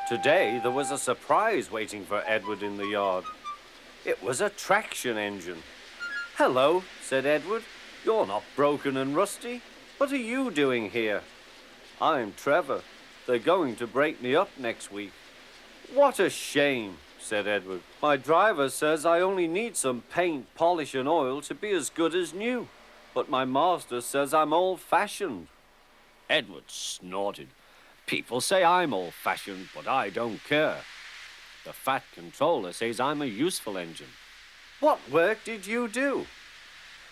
Today, there was a surprise waiting for Edward in the yard. It was a traction engine. "Hello," said Edward. "You're not broken and rusty. What are you doing here?" "I'm Trevor. They're going to break me up next week." "What a shame," said Edward. "My driver says I only need some paint, polish and oil to be as good as new. But my master says I'm old-fashioned." Edward snorted. "People say I'm old-fashioned, but I don't care. The Fat Controller says I'm a useful engine." "What work did you do?"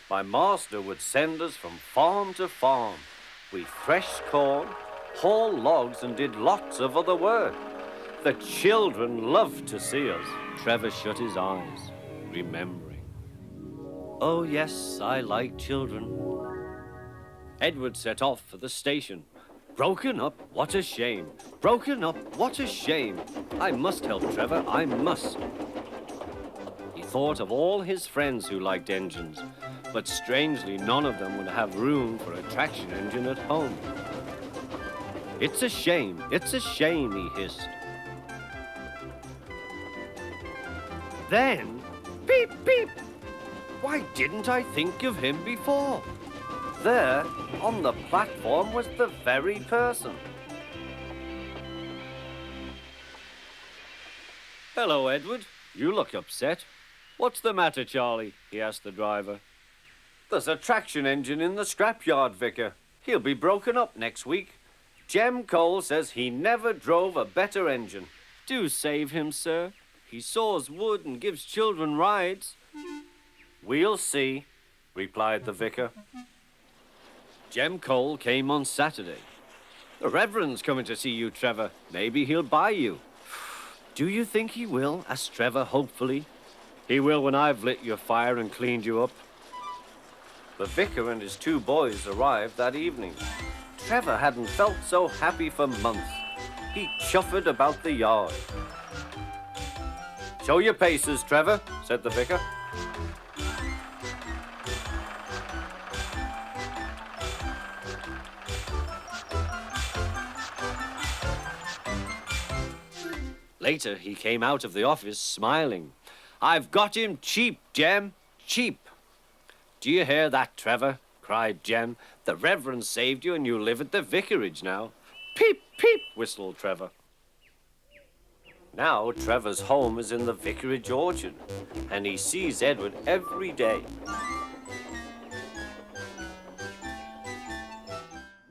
"My master would send us from farm to farm. We threshed corn, hauled logs and did lots of other work. The children loved to see us." Trevor shut his eyes, remembering. "Oh yes, I like children." Edward set off for the station. "Broken up, what a shame. Broken up, what a shame. I must help Trevor, I must." He thought of all his friends who liked engines, but strangely none of them would have room for a traction engine at home. It's a shame, he hissed. Then, beep, beep! Why didn't I think of him before? There, on the platform, was the very person. "Hello, Edward. You look upset. What's the matter, Charlie?" he asked the driver. "There's a traction engine in the scrapyard, Vicar. He'll be broken up next week. Jem Cole says he never drove a better engine." "Do save him, sir. He saws wood and gives children rides." "We'll see," replied the vicar. Jem Cole came on Saturday. "The Reverend's coming to see you, Trevor. Maybe he'll buy you." "Do you think he will?" asked Trevor hopefully. "He will when I've lit your fire and cleaned you up." The vicar and his two boys arrived that evening. Trevor hadn't felt so happy for months. He chuffered about the yard. "Show your paces, Trevor," said the vicar. Later, he came out of the office smiling. "I've got him cheap, Jem, cheap." "Do you hear that, Trevor?" cried Jem. "The Reverend saved you and you live at the vicarage now." "Peep, peep," whistled Trevor. Now Trevor's home is in the vicarage orchard, and he sees Edward every day.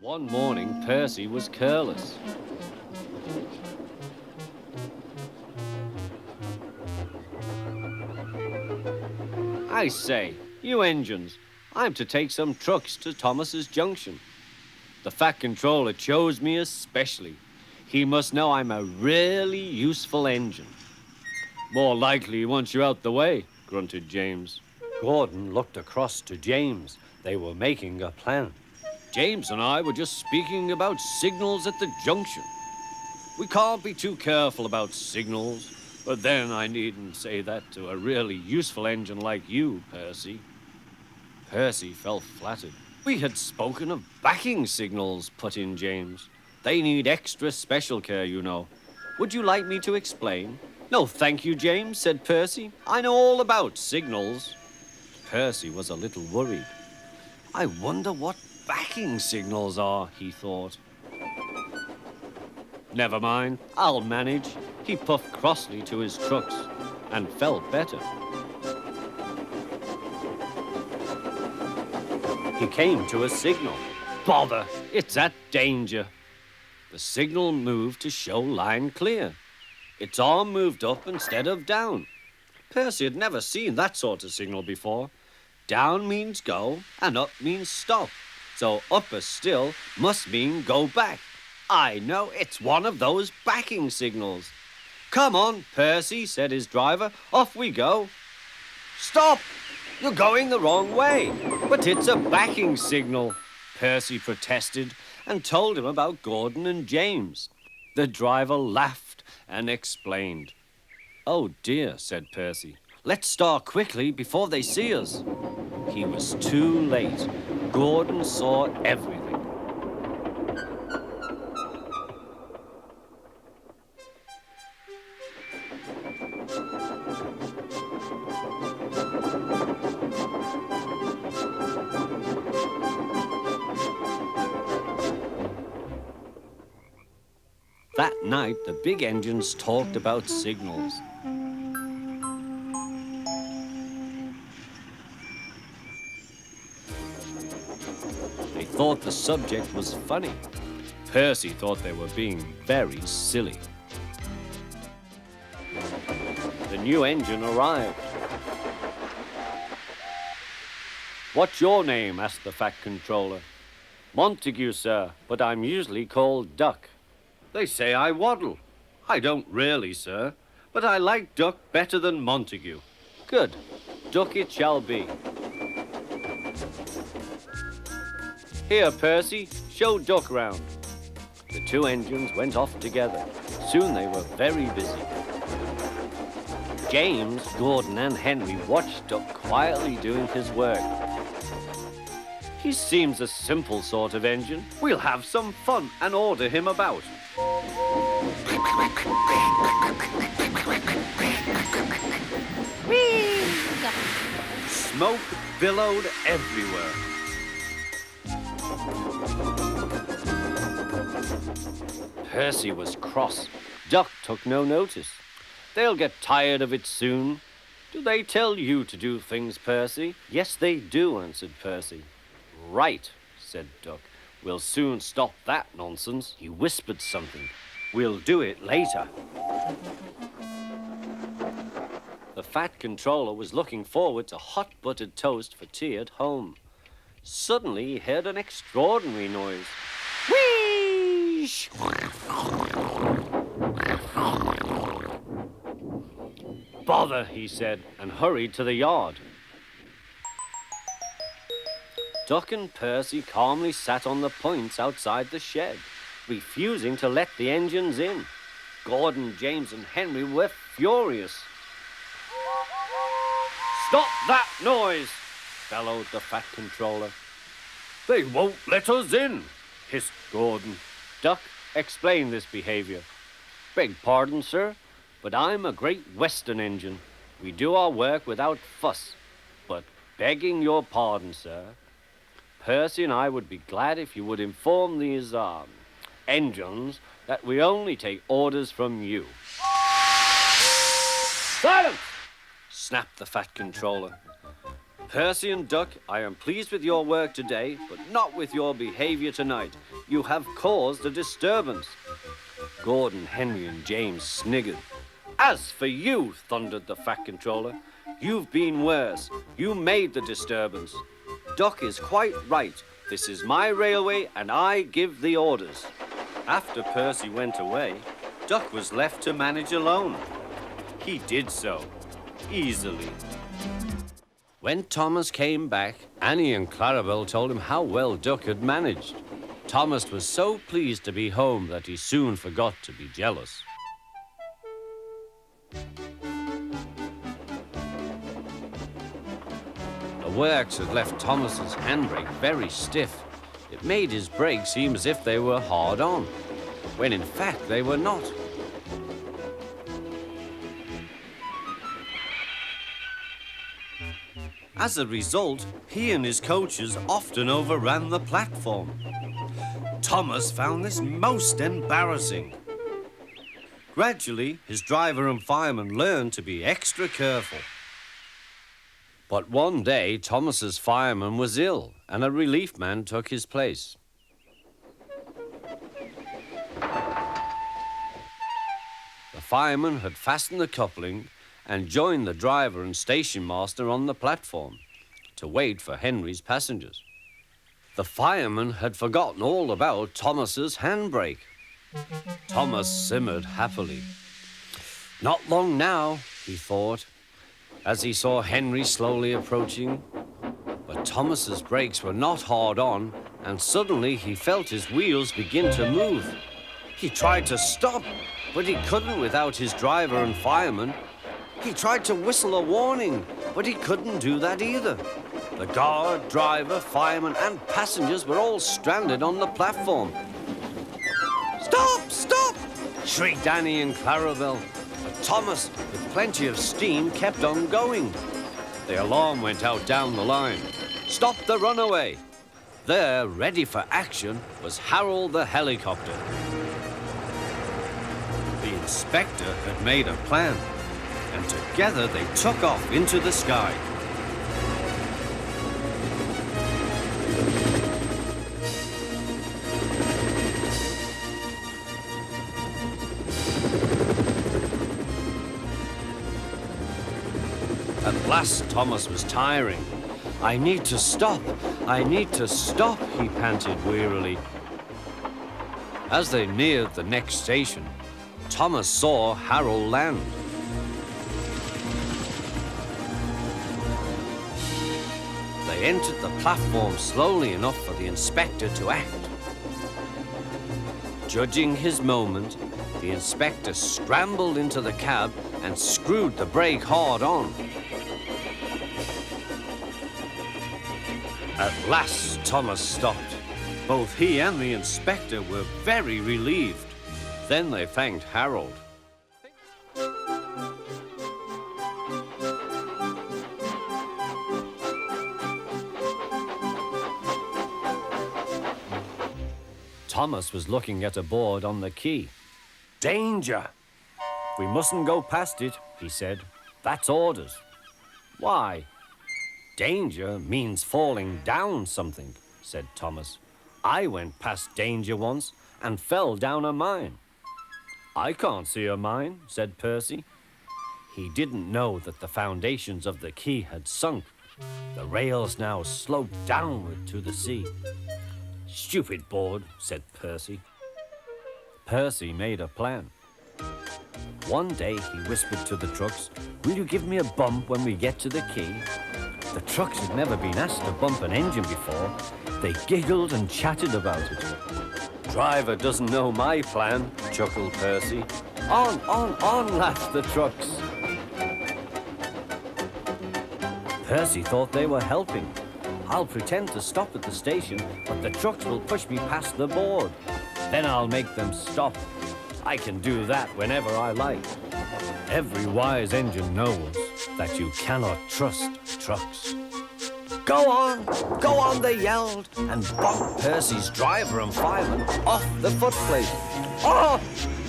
One morning, Percy was careless. "I say, you engines, I'm to take some trucks to Thomas's Junction. The Fat Controller chose me especially. He must know I'm a really useful engine." "More likely he wants you out the way," grunted James. Gordon looked across to James. They were making a plan. "James and I were just speaking about signals at the junction. We can't be too careful about signals. But then I needn't say that to a really useful engine like you, Percy." Percy felt flattered. "We had spoken of backing signals," put in James. "They need extra special care, you know. Would you like me to explain?" "No, thank you, James," said Percy. "I know all about signals." Percy was a little worried. "I wonder what backing signals are," he thought. "Never mind, I'll manage." He puffed crossly to his trucks and felt better. He came to a signal. "Bother, it's at danger." The signal moved to show line clear. Its arm moved up instead of down. Percy had never seen that sort of signal before. Down means go and up means stop. So upper still must mean go back. I know, it's one of those backing signals. "Come on, Percy," said his driver. "Off we go." "Stop! You're going the wrong way." "But it's a backing signal," Percy protested and told him about Gordon and James. The driver laughed and explained. "Oh dear," said Percy. "Let's start quickly before they see us." He was too late. Gordon saw everything. That night, the big engines talked about signals. They thought the subject was funny. Percy thought they were being very silly. The new engine arrived. "What's your name?" asked the Fat Controller. "Montague, sir, but I'm usually called Duck." "They say I waddle." "I don't really, sir, but I like Duck better than Montague." "Good. Duck it shall be." "Here, Percy, show Duck round." The two engines went off together. Soon they were very busy. James, Gordon, and Henry watched Duck quietly doing his work. "He seems a simple sort of engine. We'll have some fun and order him about." Whee! Smoke billowed everywhere. Percy was cross. Duck took no notice. "They'll get tired of it soon." "Do they tell you to do things, Percy?" "Yes, they do," answered Percy. "Right," said Duck. "We'll soon stop that nonsense." He whispered something. "We'll do it later." The Fat Controller was looking forward to hot buttered toast for tea at home. Suddenly he heard an extraordinary noise. Whee! "Bother," he said, and hurried to the yard. Duck and Percy calmly sat on the points outside the shed, refusing to let the engines in. Gordon, James, and Henry were furious. "Stop that noise!" bellowed the Fat Controller. "They won't let us in," hissed Gordon. Duck explained this behavior. "Beg pardon, sir, but I'm a Great Western engine. We do our work without fuss. But begging your pardon, sir, Percy and I would be glad if you would inform these engines that we only take orders from you." "Silence!" snapped the Fat Controller. "Percy and Duck, I am pleased with your work today, but not with your behavior tonight. You have caused a disturbance." Gordon, Henry, and James sniggered. "As for you," thundered the Fat Controller, "you've been worse. You made the disturbance. Duck is quite right. This is my railway, and I give the orders." After Percy went away, Duck was left to manage alone. He did so, easily. When Thomas came back, Annie and Clarabel told him how well Duck had managed. Thomas was so pleased to be home that he soon forgot to be jealous. The works had left Thomas's handbrake very stiff. It made his brakes seem as if they were hard on, when in fact they were not. As a result, he and his coaches often overran the platform. Thomas found this most embarrassing. Gradually, his driver and fireman learned to be extra careful. But one day, Thomas's fireman was ill, and a relief man took his place. The fireman had fastened the coupling and joined the driver and station master on the platform to wait for Henry's passengers. The fireman had forgotten all about Thomas's handbrake. Thomas simmered happily. Not long now, he thought, as he saw Henry slowly approaching. But Thomas's brakes were not hard on, and suddenly he felt his wheels begin to move. He tried to stop, but he couldn't without his driver and fireman. He tried to whistle a warning, but he couldn't do that either. The guard, driver, fireman, and passengers were all stranded on the platform. "Stop! Stop!" shrieked Annie and Clarabel. But Thomas, with plenty of steam, kept on going. The alarm went out down the line. "Stop the runaway!" There, ready for action, was Harold the helicopter. inspector had made a plan, and together they took off into the sky. At last, Thomas was tiring. "I need to stop. I need to stop," he panted wearily. As they neared the next station, Thomas saw Harold land. They entered the platform slowly enough for the inspector to act. Judging his moment, the inspector scrambled into the cab and screwed the brake hard on. At last, Thomas stopped. Both he and the inspector were very relieved. Then they thanked Harold. Thomas was looking at a board on the quay. "Danger! We mustn't go past it," he said. "That's orders." "Why?" "Danger means falling down something," said Thomas. "I went past danger once and fell down a mine." "I can't see a mine," said Percy. He didn't know that the foundations of the quay had sunk. The rails now sloped downward to the sea. "Stupid board," said Percy. Percy made a plan. One day he whispered to the trucks, "Will you give me a bump when we get to the quay?" The trucks had never been asked to bump an engine before. They giggled and chatted about it. "Driver doesn't know my plan," chuckled Percy. On, laughed the trucks. Percy thought they were helping. "I'll pretend to stop at the station, but the trucks will push me past the board. Then I'll make them stop. I can do that whenever I like." Every wise engine knows that you cannot trust trucks. Go on, they yelled, and bumped Percy's driver and fireman off the footplate. "Oh!"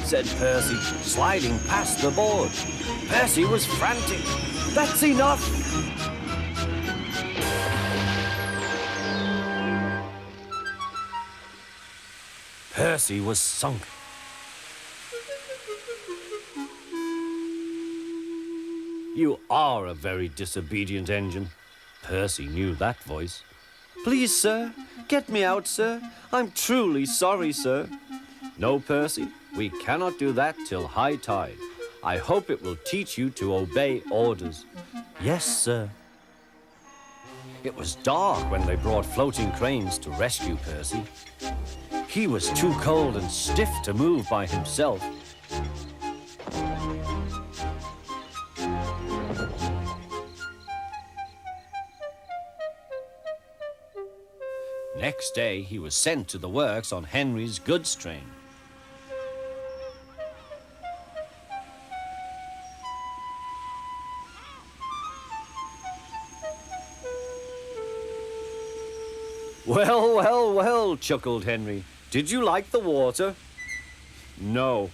said Percy, sliding past the board. Percy was frantic. "That's enough!" Percy was sunk. "You are a very disobedient engine." Percy knew that voice. "Please, sir, get me out, sir. I'm truly sorry, sir." "No, Percy, we cannot do that till high tide. I hope it will teach you to obey orders." "Yes, sir." It was dark when they brought floating cranes to rescue Percy. He was too cold and stiff to move by himself. Next day, he was sent to the works on Henry's goods train. Well, chuckled Henry. "Did you like the water?" "No.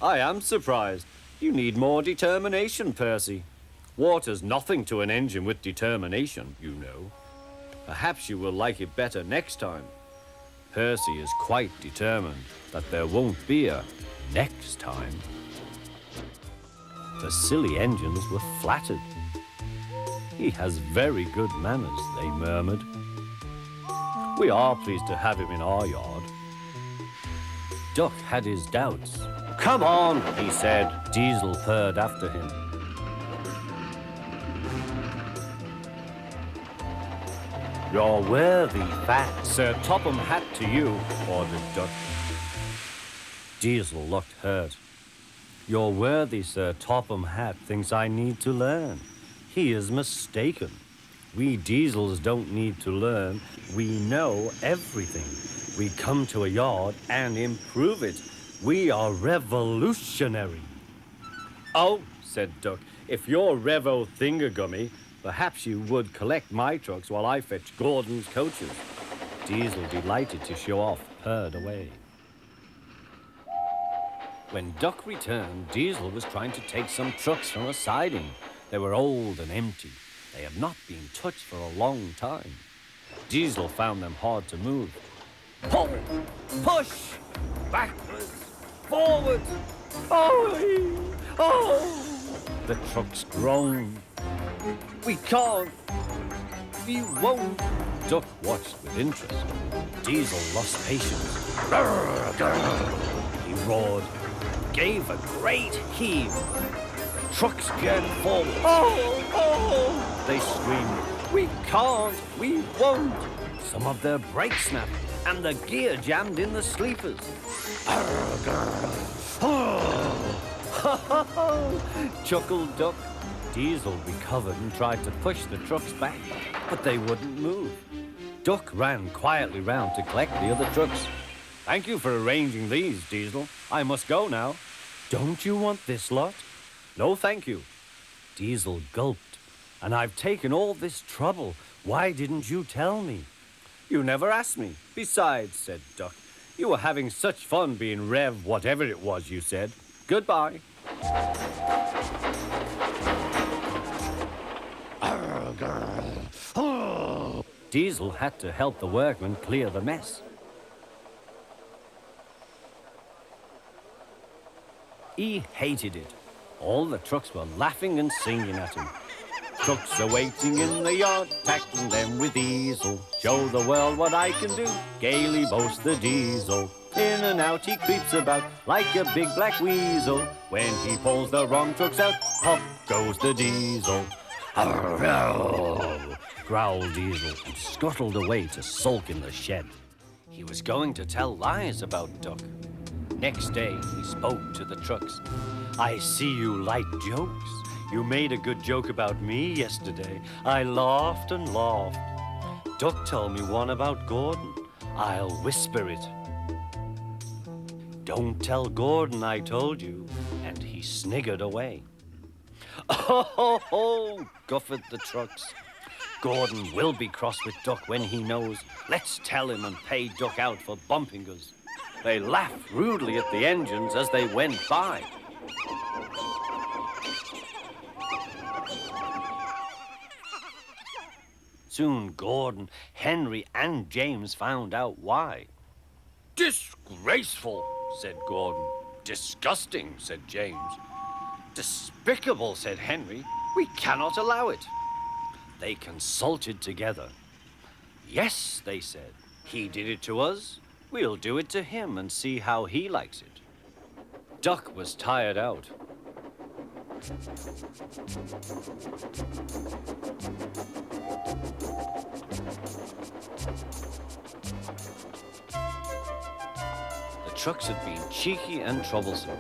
I am surprised. You need more determination, Percy. Water's nothing to an engine with determination, you know. Perhaps you will like it better next time." Percy is quite determined that there won't be a next time. The silly engines were flattered. "He has very good manners," they murmured. "We are pleased to have him in our yard." Duck had his doubts. "Come on," he said. Diesel purred after him. "You're worthy, fat Sir Topham Hat to you," ordered Duck. Diesel looked hurt. "Your worthy Sir Topham Hat thinks I need to learn. He is mistaken. We Diesels don't need to learn. We know everything. We come to a yard and improve it. We are revolutionary." "Oh," said Duck, "if you're Revo Thingagummy, perhaps you would collect my trucks while I fetch Gordon's coaches." Diesel, delighted to show off, purred away. When Duck returned, Diesel was trying to take some trucks from a siding. They were old and empty. They had not been touched for a long time. Diesel found them hard to move. Pull! Push! Backwards! Forward! Oh! The trucks groaned. We can't! We won't! Duck watched with interest. Diesel lost patience. He roared, gave a great heave. The trucks geared forward. Oh! They screamed, we can't, we won't. Some of their brakes snapped, and the gear jammed in the sleepers. Chuckled Duck. Diesel recovered and tried to push the trucks back, but they wouldn't move. Duck ran quietly round to collect the other trucks. Thank you for arranging these, Diesel. I must go now. Don't you want this lot? No, thank you. Diesel gulped. And I've taken all this trouble. Why didn't you tell me? You never asked me. Besides, said Duck, you were having such fun being Rev whatever it was you said. Goodbye. Diesel had to help the workmen clear the mess. He hated it. All the trucks were laughing and singing at him. Trucks are waiting in the yard, tackling them with Diesel. Show the world what I can do, gaily boasts the Diesel. In and out he creeps about like a big black weasel. When he pulls the wrong trucks out, pop goes the Diesel. Growled Diesel and scuttled away to sulk in the shed. He was going to tell lies about Duck. Next day, he spoke to the trucks. I see you like jokes. You made a good joke about me yesterday. I laughed and laughed. Duck told me one about Gordon. I'll whisper it. Don't tell Gordon I told you. And he sniggered away. Oh, guffed the trucks. Gordon will be cross with Duck when he knows. Let's tell him and pay Duck out for bumping us. They laughed rudely at the engines as they went by. Soon Gordon, Henry, and James found out why. Disgraceful, said Gordon. Disgusting, said James. Despicable, said Henry. We cannot allow it. They consulted together. Yes, they said. He did it to us. We'll do it to him and see how he likes it. Duck was tired out. The trucks had been cheeky and troublesome.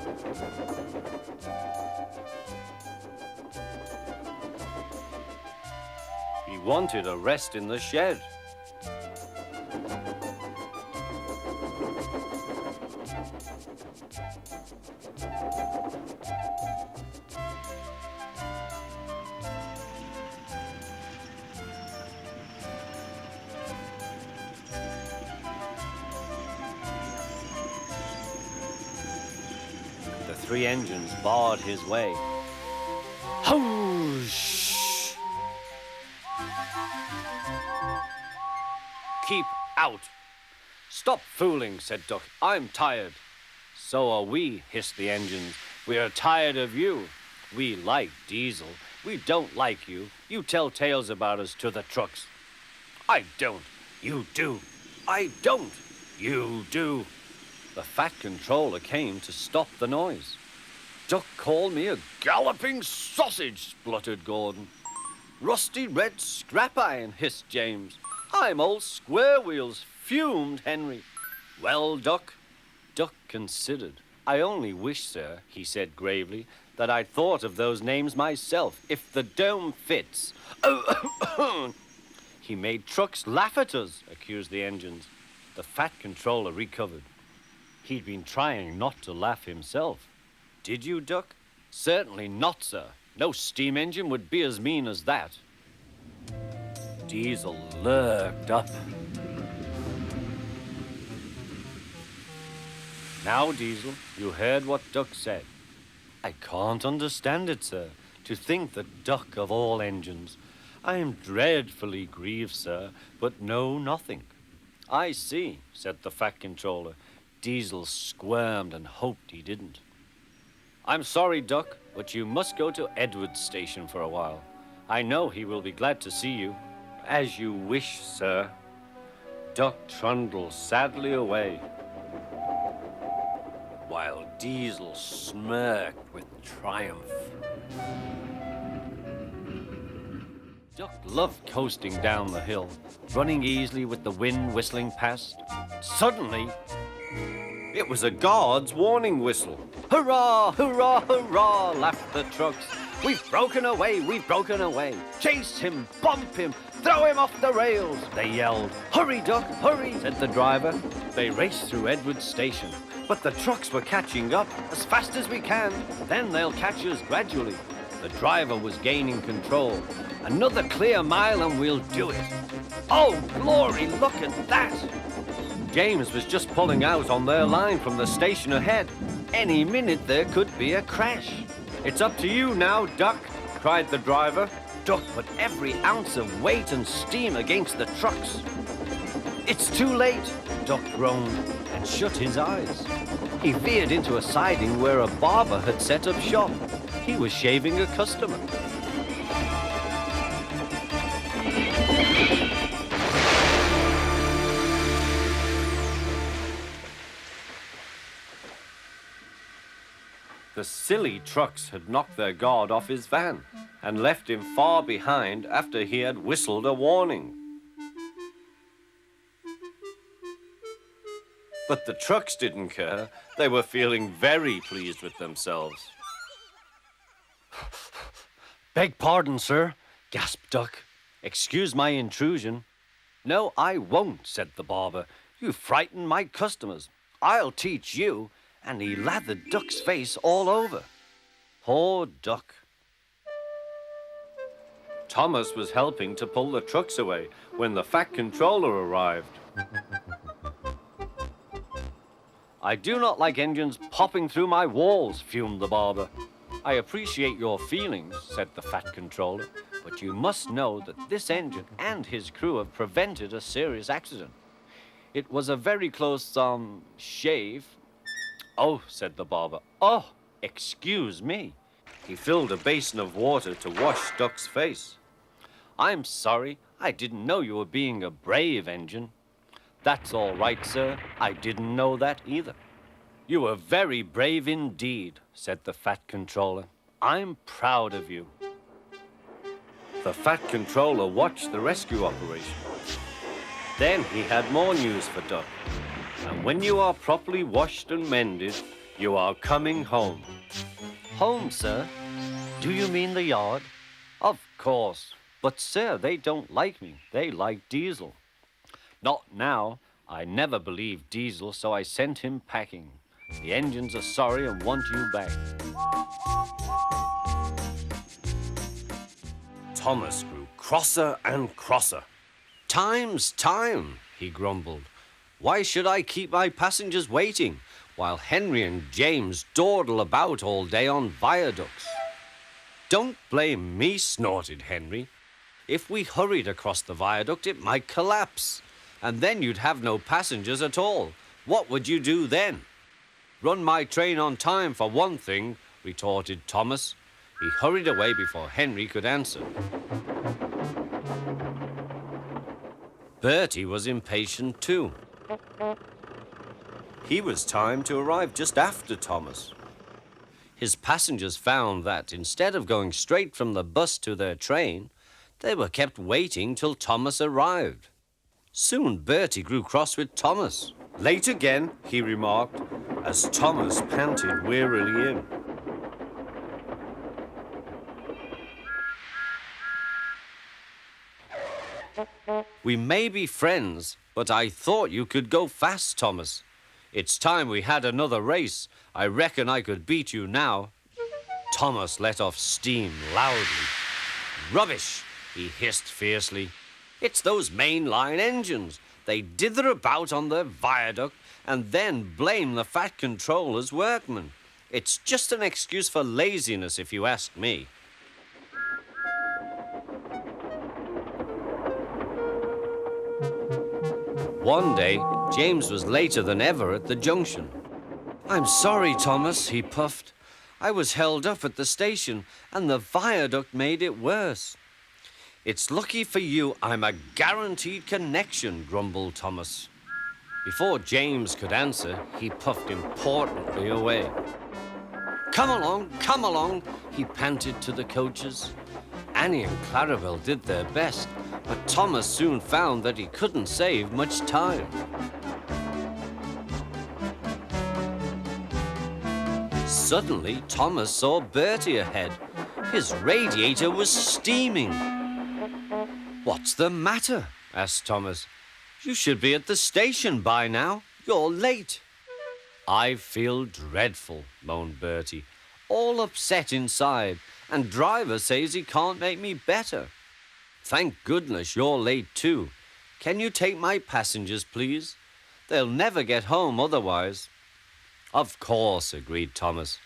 He wanted a rest in the shed. The three engines barred his way. Whoosh! Keep out. Stop fooling, said Duck. I'm tired. So are we, hissed the engines. We are tired of you. We like Diesel. We don't like you. You tell tales about us to the trucks. I don't. You do. I don't. You do. The fat controller came to stop the noise. Duck called me a galloping sausage, spluttered Gordon. Rusty red scrap iron, hissed James. I'm old square wheels, fumed Henry. Well, Duck? Duck considered. I only wish, sir, he said gravely, that I'd thought of those names myself, if the dome fits. Oh, he made trucks laugh at us, accused the engines. The fat controller recovered. He'd been trying not to laugh himself. Did you, Duck? Certainly not, sir. No steam engine would be as mean as that. Diesel lurked up. Now, Diesel, you heard what Duck said. I can't understand it, sir. To think that Duck of all engines. I am dreadfully grieved, sir, but know nothing. I see, said the Fat Controller. Diesel squirmed and hoped he didn't. I'm sorry, Duck, but you must go to Edward's station for a while. I know he will be glad to see you. As you wish, sir. Duck trundled sadly away, while Diesel smirked with triumph. Duck loved coasting down the hill, running easily with the wind whistling past. Suddenly, it was a guard's warning whistle. Hurrah, hurrah, hurrah, laughed the trucks. We've broken away, we've broken away. Chase him, bump him, throw him off the rails, they yelled. Hurry, Duck, hurry, said the driver. They raced through Edward's station, but the trucks were catching up. As fast as we can, then they'll catch us gradually. The driver was gaining control. Another clear mile and we'll do it. Oh, glory, look at that! James was just pulling out on their line from the station ahead. Any minute there could be a crash. It's up to you now, Duck, cried the driver. Duck put every ounce of weight and steam against the trucks. It's too late, Duck groaned and shut his eyes. He veered into a siding where a barber had set up shop. He was shaving a customer. The silly trucks had knocked their guard off his van and left him far behind after he had whistled a warning. But the trucks didn't care. They were feeling very pleased with themselves. Beg pardon, sir, gasped Duck. Excuse my intrusion. No, I won't, said the barber. You frightened my customers. I'll teach you. And he lathered Duck's face all over. Poor Duck. Thomas was helping to pull the trucks away when the Fat Controller arrived. I do not like engines popping through my walls, fumed the barber. I appreciate your feelings, said the Fat Controller, but you must know that this engine and his crew have prevented a serious accident. It was a very close, shave. Oh, said the barber. Oh, excuse me. He filled a basin of water to wash Duck's face. I'm sorry. I didn't know you were being a brave engine. That's all right, sir. I didn't know that either. You were very brave indeed, said the Fat Controller. I'm proud of you. The Fat Controller watched the rescue operation. Then he had more news for Duck. And when you are properly washed and mended, you are coming home. Home, sir? Do you mean the yard? Of course. But, sir, they don't like me. They like Diesel. Not now. I never believed Diesel, so I sent him packing. The engines are sorry and want you back. Thomas grew crosser and crosser. Time's time, he grumbled. Why should I keep my passengers waiting while Henry and James dawdle about all day on viaducts? Don't blame me, snorted Henry. If we hurried across the viaduct, it might collapse, and then you'd have no passengers at all. What would you do then? Run my train on time for one thing, retorted Thomas. He hurried away before Henry could answer. Bertie was impatient too. He was timed to arrive just after Thomas. His passengers found that instead of going straight from the bus to their train, they were kept waiting till Thomas arrived. Soon Bertie grew cross with Thomas. Late again, he remarked, as Thomas panted wearily in. We may be friends, but I thought you could go fast, Thomas. It's time we had another race. I reckon I could beat you now. Thomas let off steam loudly. Rubbish, he hissed fiercely. It's those mainline engines. They dither about on their viaduct, and then blame the Fat Controller's workmen. It's just an excuse for laziness, if you ask me. One day, James was later than ever at the junction. "I'm sorry, Thomas," he puffed. "I was held up at the station, and the viaduct made it worse." "It's lucky for you I'm a guaranteed connection," grumbled Thomas. Before James could answer, he puffed importantly away. Come along," he panted to the coaches. Annie and Clarabelle did their best, but Thomas soon found that he couldn't save much time. Suddenly, Thomas saw Bertie ahead. His radiator was steaming. "What's the matter?" asked Thomas. "You should be at the station by now. You're late." "I feel dreadful," moaned Bertie. "All upset inside, and driver says he can't make me better." "Thank goodness you're late too. Can you take my passengers, please? They'll never get home otherwise." "Of course," agreed Thomas.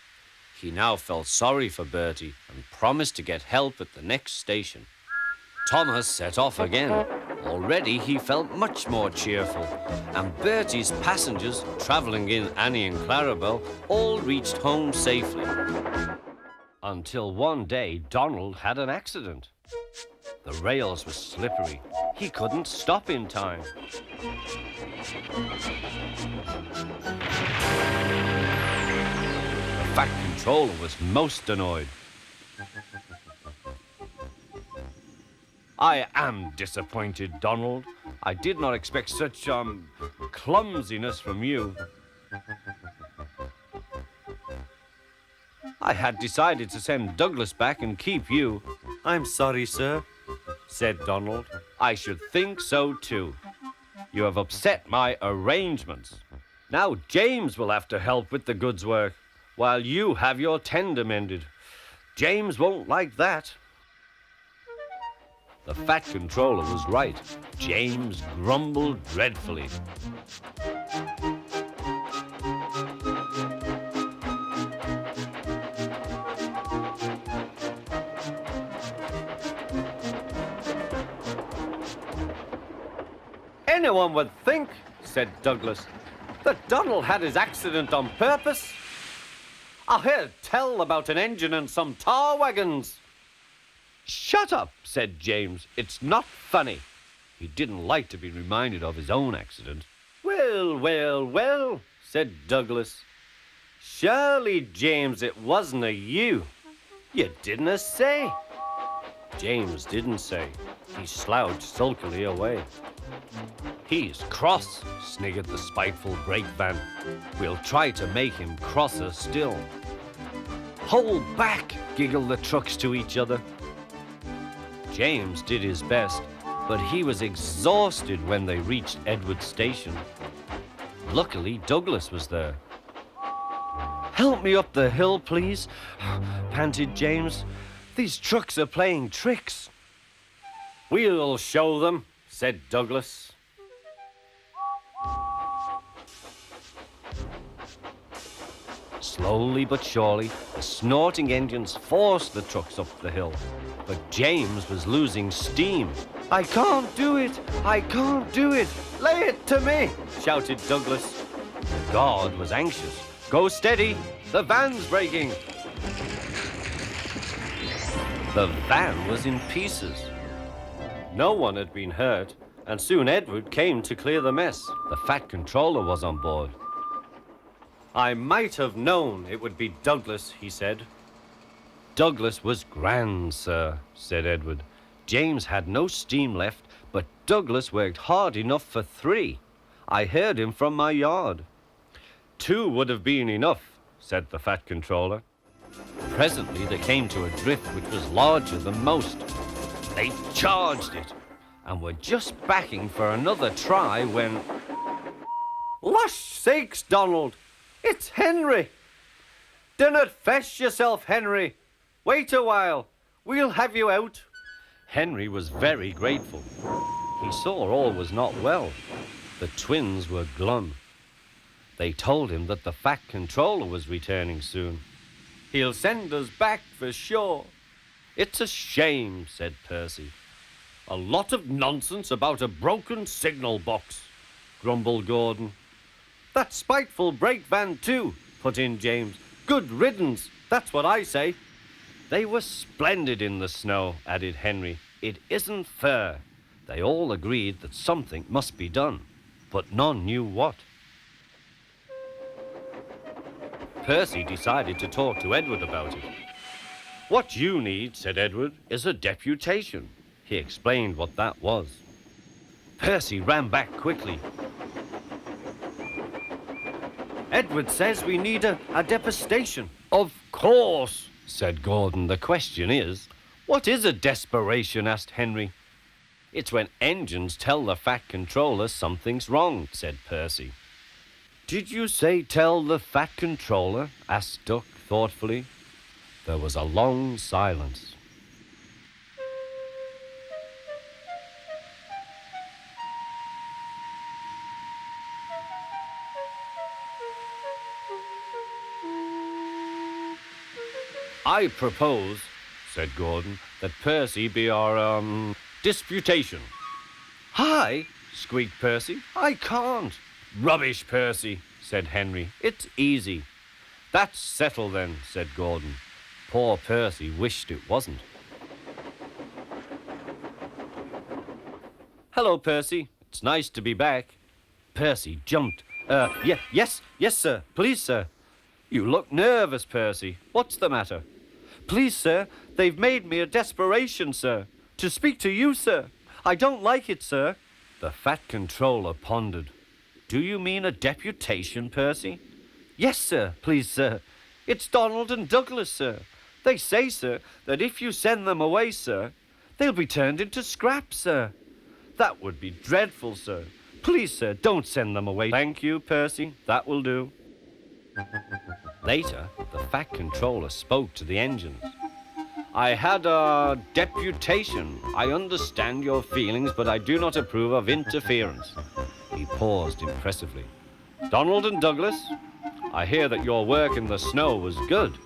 He now felt sorry for Bertie and promised to get help at the next station. Thomas set off again. Already he felt much more cheerful, and Bertie's passengers, travelling in Annie and Clarabelle, all reached home safely. Until one day, Donald had an accident. The rails were slippery. He couldn't stop in time. The Fat Controller was most annoyed. "I am disappointed, Donald. I did not expect such, clumsiness from you. I had decided to send Douglas back and keep you." "I'm sorry, sir," said Donald. "I should think so too. You have upset my arrangements. Now James will have to help with the goods work, while you have your tender mended. James won't like that." The Fat Controller was right. James grumbled dreadfully. "Anyone would think," said Douglas, "that Donald had his accident on purpose. I heard tell about an engine and some tar wagons." "Shut up," said James. "It's not funny." He didn't like to be reminded of his own accident. Well, said Douglas. "Surely, James, it wasn't a you. You didn't say." James didn't say. He slouched sulkily away. "He's cross," sniggered the spiteful brake van. "We'll try to make him crosser still." "Hold back," giggled the trucks to each other. James did his best, but he was exhausted when they reached Edward Station. Luckily, Douglas was there. "Help me up the hill, please," panted James. "These trucks are playing tricks." "We'll show them," said Douglas. Slowly but surely, the snorting engines forced the trucks up the hill. But James was losing steam. "I can't do it! I can't do it! Lay it to me!" shouted Douglas. The guard was anxious. "Go steady! The van's breaking!" The van was in pieces. No one had been hurt, and soon Edward came to clear the mess. The Fat Controller was on board. "I might have known it would be Douglas," he said. "Douglas was grand, sir," said Edward. "James had no steam left, but Douglas worked hard enough for 3. I heard him from my yard." "2 would have been enough," said the Fat Controller. Presently they came to a drift which was larger than most. They charged it, and were just backing for another try when... "Lush sakes, Donald! It's Henry! Dinnot fess yourself, Henry! Wait a while. We'll have you out." Henry was very grateful. He saw all was not well. The twins were glum. They told him that the Fat Controller was returning soon. He'll send us back for sure. It's a shame, said Percy. A lot of nonsense about a broken signal box, grumbled Gordon. That spiteful brake van too, put in James. Good riddance, that's what I say. They were splendid in the snow, added Henry. It isn't fair. They all agreed that something must be done, but none knew what. Percy decided to talk to Edward about it. What you need, said Edward, is a deputation. He explained what that was. Percy ran back quickly. Edward says we need a deputation. Of course, said Gordon. The question is, what is a desperation? Asked Henry. It's when engines tell the Fat Controller something's wrong, said Percy. Did you say tell the Fat Controller? Asked Duck thoughtfully. There was a long silence. I propose, said Gordon, that Percy be our, disputation. Hi, squeaked Percy. I can't. Rubbish, Percy, said Henry. It's easy. That's settled then, said Gordon. Poor Percy wished it wasn't. Hello, Percy. It's nice to be back. Percy jumped. Yes, sir. Please, sir. You look nervous, Percy. What's the matter? Please, sir, they've made me a desperation, sir. To speak to you, sir. I don't like it, sir. The Fat Controller pondered. Do you mean a deputation, Percy? Yes, sir, please, sir. It's Donald and Douglas, sir. They say, sir, that if you send them away, sir, they'll be turned into scrap, sir. That would be dreadful, sir. Please, sir, don't send them away. Thank you, Percy. That will do. Later, the Fat Controller spoke to the engines. I had a deputation. I understand your feelings, but I do not approve of interference. He paused impressively. Donald and Douglas, I hear that your work in the snow was good.